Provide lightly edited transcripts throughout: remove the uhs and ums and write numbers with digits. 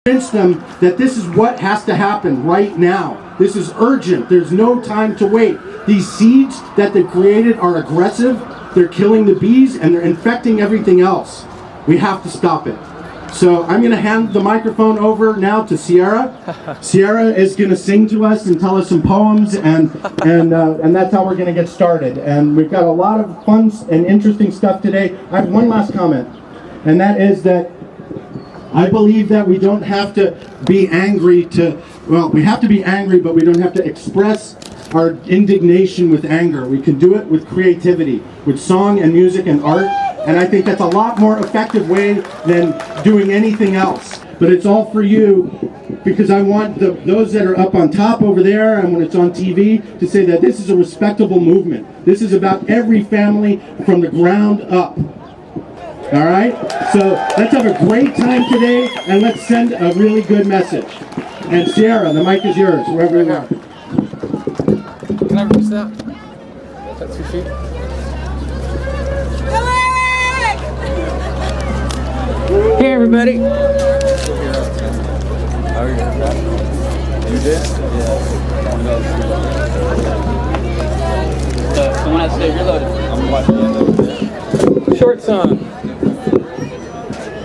Convince them that this is what has to happen right now. This is urgent. There's no time to wait. These seeds that they created are aggressive. They're killing the bees and they're infecting everything else. We have to stop it. So I'm going to hand the microphone over now to Sierra. Sierra is going to sing to us and tell us some poems, and that's how we're going to get started. And we've got a lot of fun and interesting stuff today. I have one last comment, and that is that I believe that we don't have to be angry we have to be angry, but we don't have to express our indignation with anger. We can do it with creativity, with song and music and art, and I think that's a lot more effective way than doing anything else. But it's all for you, because I want those that are up on top over there and when it's on TV to say that this is a respectable movement. This is about every family from the ground up. All right, so let's have a great time today, and let's send a really good message. And Sierra, the mic is yours, wherever you are. Can I release that? That's 2 feet. Hey everybody. You did? Yeah. Someone has to say reloaded. I'm watching it. Short song.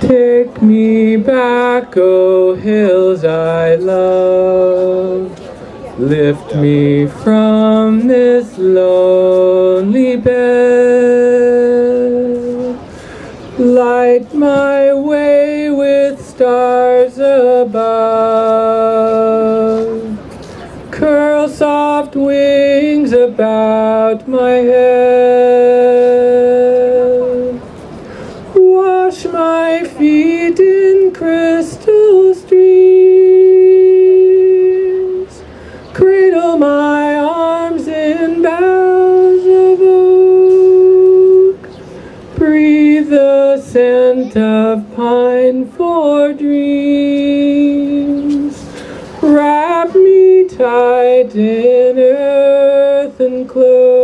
Take me back, oh hills I love. Lift me from this lonely bed. Light my way with stars above. Curl soft wings about my head. Wash my feet in crystal streams. Cradle my arms in boughs of oak. Breathe the scent of pine for dreams. Wrap me tight in earthen cloak.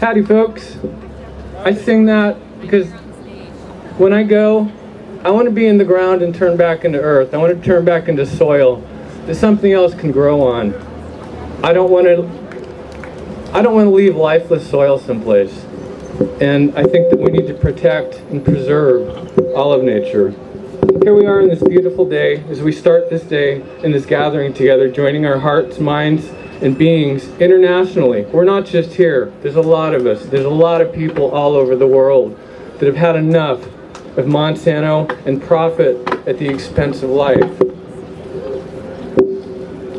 Howdy folks. I sing that because when I go, I want to be in the ground and turn back into earth. I want to turn back into soil that something else can grow on. I don't want to leave lifeless soil someplace. And I think that we need to protect and preserve all of nature. Here we are on this beautiful day as we start this day in this gathering together, joining our hearts, minds, and beings internationally. We're not just here. There's a lot of us. There's a lot of people all over the world that have had enough of Monsanto and profit at the expense of life.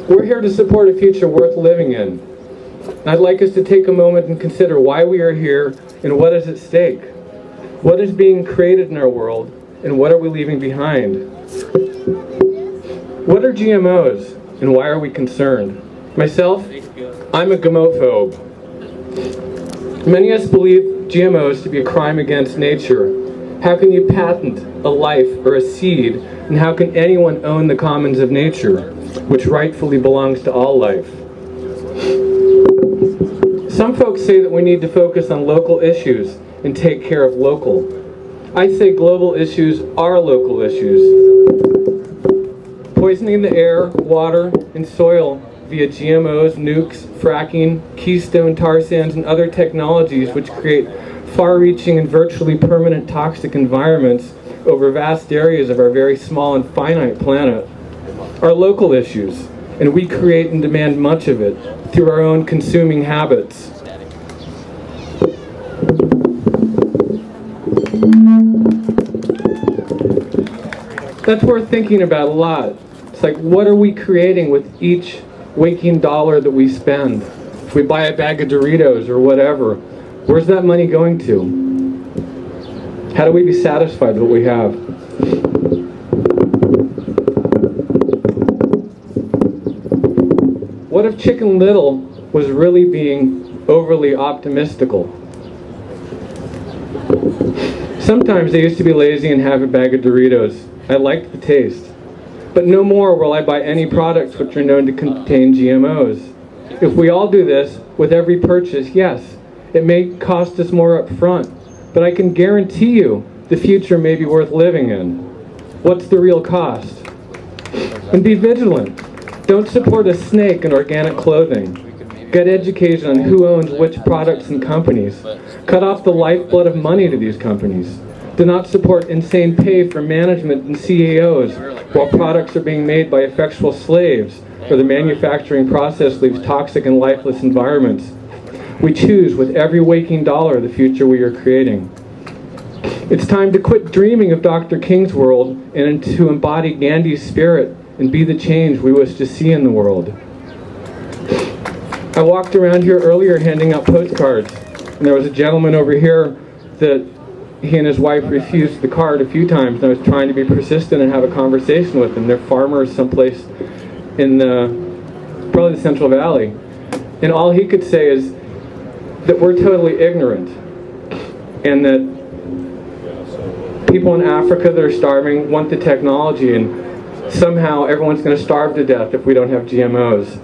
We're here to support a future worth living in. And I'd like us to take a moment and consider why we are here and what is at stake. What is being created in our world, and what are we leaving behind? What are GMOs, and why are we concerned? Myself, I'm a gamophobe. Many of us believe GMOs to be a crime against nature. How can you patent a life or a seed, and how can anyone own the commons of nature, which rightfully belongs to all life? Some folks say that we need to focus on local issues and take care of local. I say global issues are local issues. Poisoning the air, water, and soil via GMOs, nukes, fracking, keystone tar sands, and other technologies which create far-reaching and virtually permanent toxic environments over vast areas of our very small and finite planet are local issues, and we create and demand much of it through our own consuming habits. That's worth thinking about a lot. It's like, what are we creating with each waking dollar that we spend? If we buy a bag of Doritos or whatever, where's that money going to? How do we be satisfied with what we have? What if Chicken Little was really being overly optimistical? Sometimes I used to be lazy and have a bag of Doritos. I liked the taste. But no more will I buy any products which are known to contain GMOs. If we all do this with every purchase, yes, it may cost us more up front, but I can guarantee you the future may be worth living in. What's the real cost? And be vigilant. Don't support a snake in organic clothing. Get education on who owns which products and companies. Cut off the lifeblood of money to these companies. Do not support insane pay for management and CEOs while products are being made by effectual slaves or the manufacturing process leaves toxic and lifeless environments. We choose with every waking dollar the future we are creating. It's time to quit dreaming of Dr. King's world and to embody Gandhi's spirit and be the change we wish to see in the world. I walked around here earlier handing out postcards, and there was a gentleman over here that he and his wife refused the card a few times, and I was trying to be persistent and have a conversation with them. They're farmers someplace in probably the Central Valley. And all he could say is that we're totally ignorant, and that people in Africa that are starving want the technology, and somehow everyone's going to starve to death if we don't have GMOs.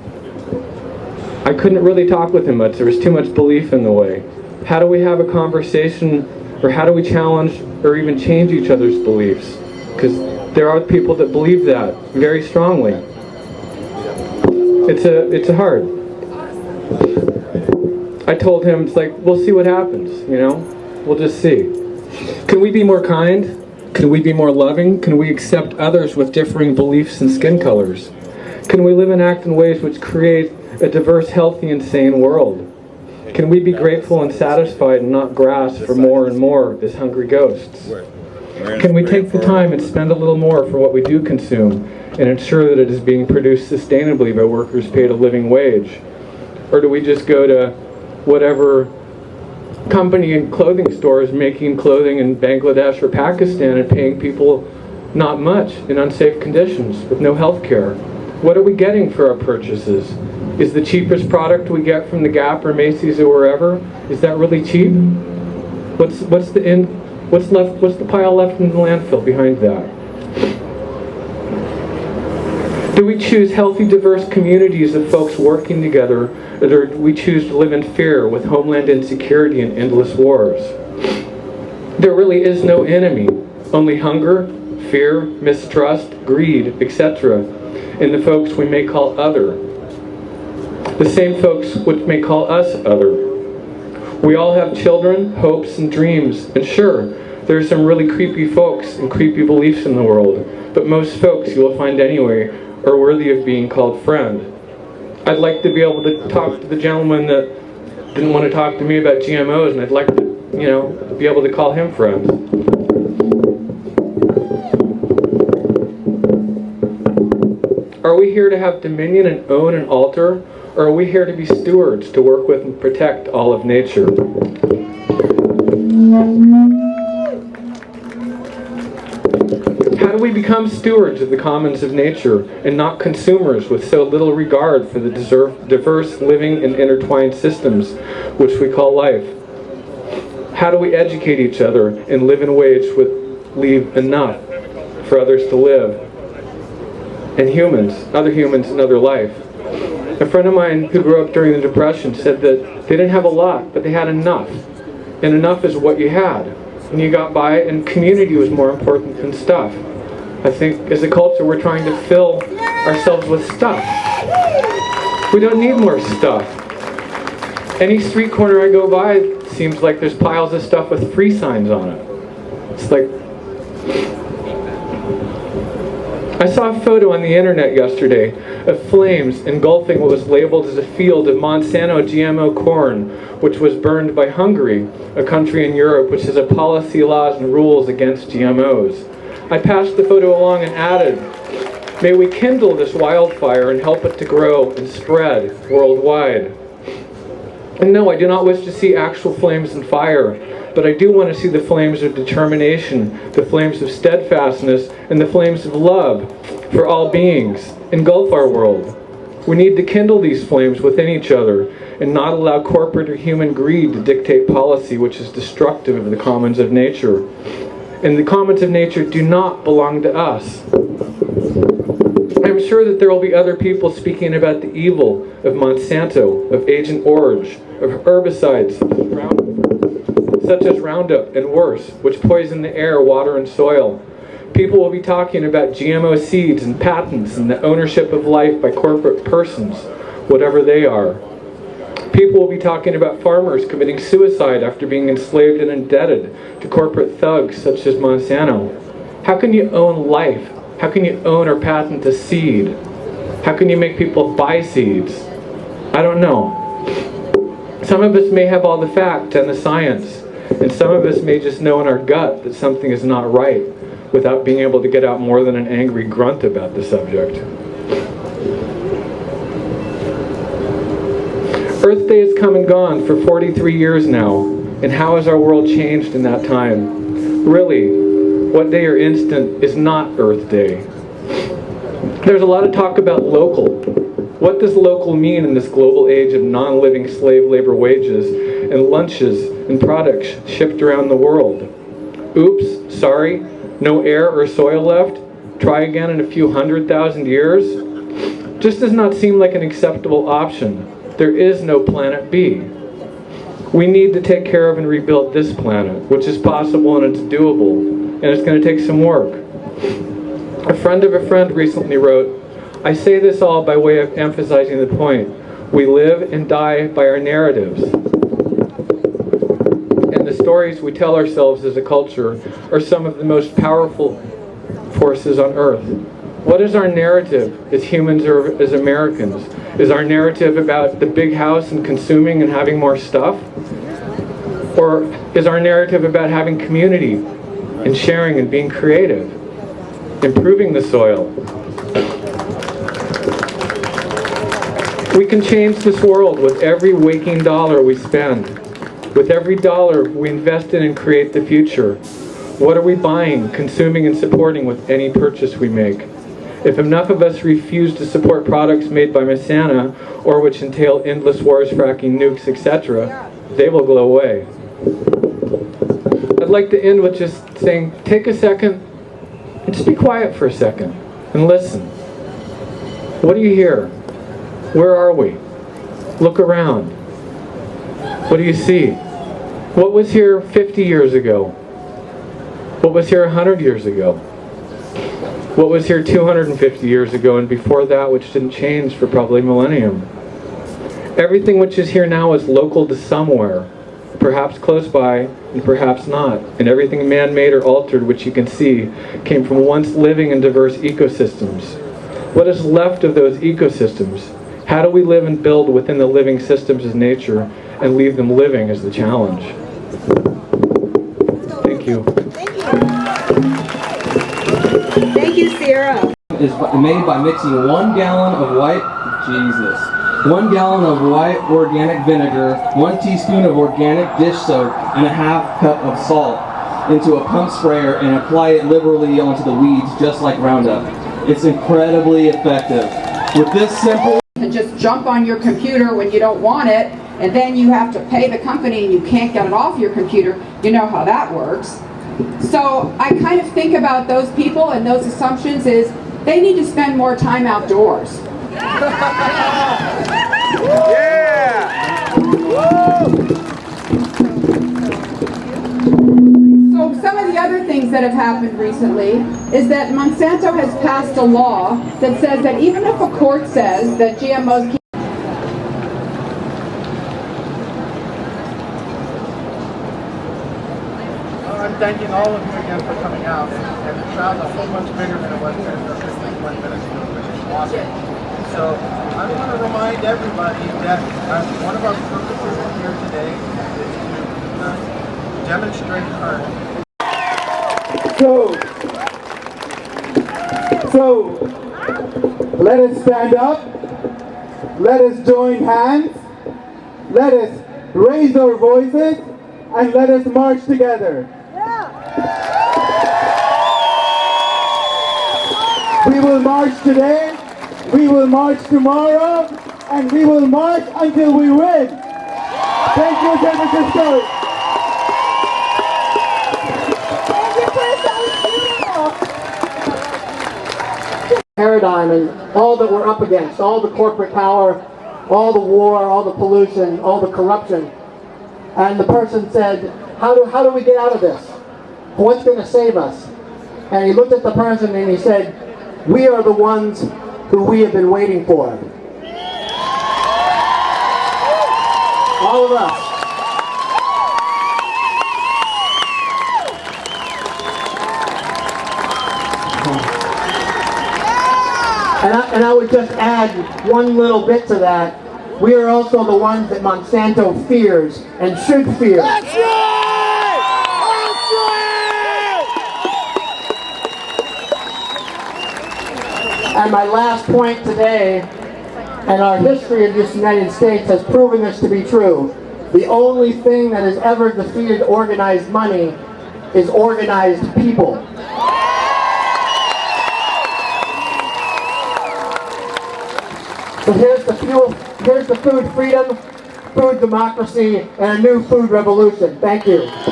I couldn't really talk with him much. There was too much belief in the way. How do we have a conversation, or how do we challenge or even change each other's beliefs? Because there are people that believe that very strongly. It's hard. I told him, it's like, we'll see what happens, you know? We'll just see. Can we be more kind? Can we be more loving? Can we accept others with differing beliefs and skin colors? Can we live and act in ways which create a diverse, healthy, and sane world? Can we be grateful and satisfied and not grasp for more and more as hungry ghosts? Can we take the time and spend a little more for what we do consume and ensure that it is being produced sustainably by workers paid a living wage? Or do we just go to whatever company and clothing stores making clothing in Bangladesh or Pakistan and paying people not much in unsafe conditions with no health care? What are we getting for our purchases? Is the cheapest product we get from the Gap or Macy's or wherever, is that really cheap? What's the pile left in the landfill behind that? Do we choose healthy, diverse communities of folks working together, or do we choose to live in fear with homeland insecurity and endless wars? There really is no enemy, only hunger, fear, mistrust, greed, etc., in the folks we may call other. The same folks which may call us other. We all have children, hopes, and dreams, and sure, there are some really creepy folks and creepy beliefs in the world, but most folks you will find anyway are worthy of being called friend. I'd like to be able to talk to the gentleman that didn't want to talk to me about GMOs, and I'd like to, be able to call him friend. Are we here to have dominion and own and alter, or are we here to be stewards to work with and protect all of nature? How do we become stewards of the commons of nature and not consumers with so little regard for the diverse living and intertwined systems which we call life? How do we educate each other and live in ways which leave enough for others to live? And other humans and other life. A friend of mine who grew up during the Depression said that they didn't have a lot, but they had enough. And enough is what you had. And you got by, and community was more important than stuff. I think as a culture we're trying to fill ourselves with stuff. We don't need more stuff. Any street corner I go by, it seems like there's piles of stuff with free signs on it. It's like, I saw a photo on the internet yesterday of flames engulfing what was labeled as a field of Monsanto GMO corn, which was burned by Hungary, a country in Europe which has a policy, laws, and rules against GMOs. I passed the photo along and added, may we kindle this wildfire and help it to grow and spread worldwide. And no, I do not wish to see actual flames and fire, but I do want to see the flames of determination, the flames of steadfastness, and the flames of love for all beings. Engulf our world. We need to kindle these flames within each other and not allow corporate or human greed to dictate policy which is destructive of the commons of nature. And the commons of nature do not belong to us. I'm sure that there will be other people speaking about the evil of Monsanto, of Agent Orange, of herbicides, such as Roundup and worse, which poison the air, water, and soil. People will be talking about GMO seeds and patents and the ownership of life by corporate persons, whatever they are. People will be talking about farmers committing suicide after being enslaved and indebted to corporate thugs such as Monsanto. How can you own life? How can you own or patent a seed? How can you make people buy seeds? I don't know. Some of us may have all the facts and the science, and some of us may just know in our gut that something is not right without being able to get out more than an angry grunt about the subject. Earth Day has come and gone for 43 years now, and how has our world changed in that time? Really, what day or instant is not Earth Day? There's a lot of talk about local. What does local mean in this global age of non-living slave labor wages and lunches and products shipped around the world? Oops, sorry, no air or soil left? Try again in a few 100,000 years? Just does not seem like an acceptable option. There is no planet B. We need to take care of and rebuild this planet, which is possible and it's doable, and it's going to take some work. A friend of a friend recently wrote, "I say this all by way of emphasizing the point. We live and die by our narratives. And the stories we tell ourselves as a culture are some of the most powerful forces on earth. What is our narrative as humans or as Americans? Is our narrative about the big house and consuming and having more stuff? Or is our narrative about having community and sharing and being creative, improving the soil? We can change this world with every waking dollar we spend, with every dollar we invest in and create the future. What are we buying, consuming, and supporting with any purchase we make? If enough of us refuse to support products made by Monsanto, or which entail endless wars, fracking, nukes, etc., they will go away. I'd like to end with just saying, take a second and just be quiet for a second and listen. What do you hear? Where are we? Look around. What do you see? What was here 50 years ago? What was here 100 years ago? What was here 250 years ago and before that, which didn't change for probably a millennium? Everything which is here now is local to somewhere, perhaps close by and perhaps not. And everything man-made or altered, which you can see, came from once living and diverse ecosystems. What is left of those ecosystems? How do we live and build within the living systems of nature and leave them living is the challenge. Thank you. Thank you, Sierra. Is made by mixing 1 gallon of white, 1 gallon of white organic vinegar, 1 teaspoon of organic dish soap, and a half cup of salt into a pump sprayer and apply it liberally onto the weeds just like Roundup. It's incredibly effective. With this simple... To just jump on your computer when you don't want it, and then you have to pay the company and you can't get it off your computer. You know how that works. So I kind of think about those people and those assumptions is they need to spend more time outdoors. So some of the other things that have happened recently is that Monsanto has passed a law that says that even if a court says that GMOs can't... I'm thanking all of you again for coming out, and the crowd is so much bigger than it was 10 or 15, 20 minutes ago, which is awesome. So I want to remind everybody that one of our purposes here today is to demonstrate courage. So let us stand up, let us join hands, let us raise our voices, and let us march together. We will march today, we will march tomorrow, and we will march until we win. Thank you, San Francisco. Eric paradigm and all that we're up against, all the corporate power, all the war, all the pollution, all the corruption. And the person said, how do we get out of this? What's going to save us? And he looked at the person and he said, we are the ones who we have been waiting for. All of us. And I would just add one little bit to that. We are also the ones that Monsanto fears and should fear. That's right! That's right! And my last point today, and our history of this United States has proven this to be true. The only thing that has ever defeated organized money is organized people. So here's the food freedom, food democracy, and a new food revolution. Thank you. Thank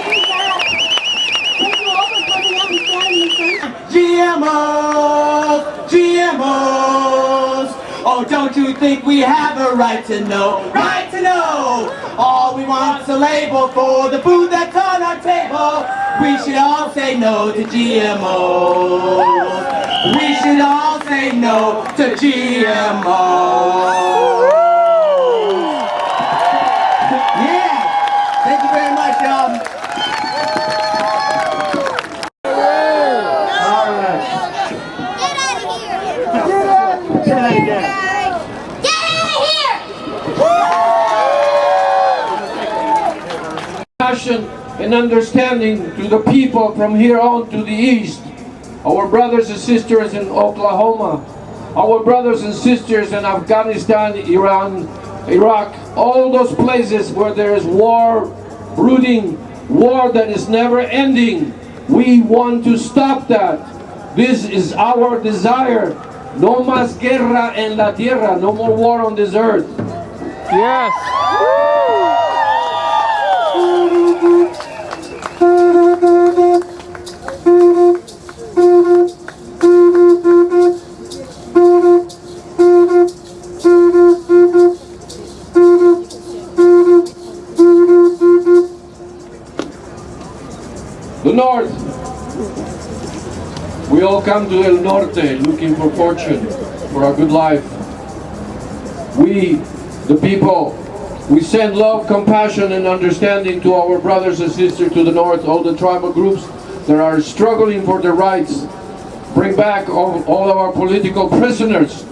you, Zach. Thank you all for coming out and standing in front. GMOs, GMOs. Oh, don't you think we have a right to know? Right to know. All we want is a label for the food that's on our table. We should all say no to GMOs. We should all say no to GMOs. Yeah. Thank you very much, y'all. Passion and understanding to the people from here on to the east, our brothers and sisters in Oklahoma, our brothers and sisters in Afghanistan, Iran, Iraq, all those places where there is war brooding, war that is never ending. We want to stop that. This is our desire. No más guerra en la tierra, no more war on this earth. Yes. The North. We all come to El Norte looking for fortune, for a good life. We, the people, we send love, compassion, and understanding to our brothers and sisters to the North, all the tribal groups that are struggling for their rights. Bring back all of our political prisoners.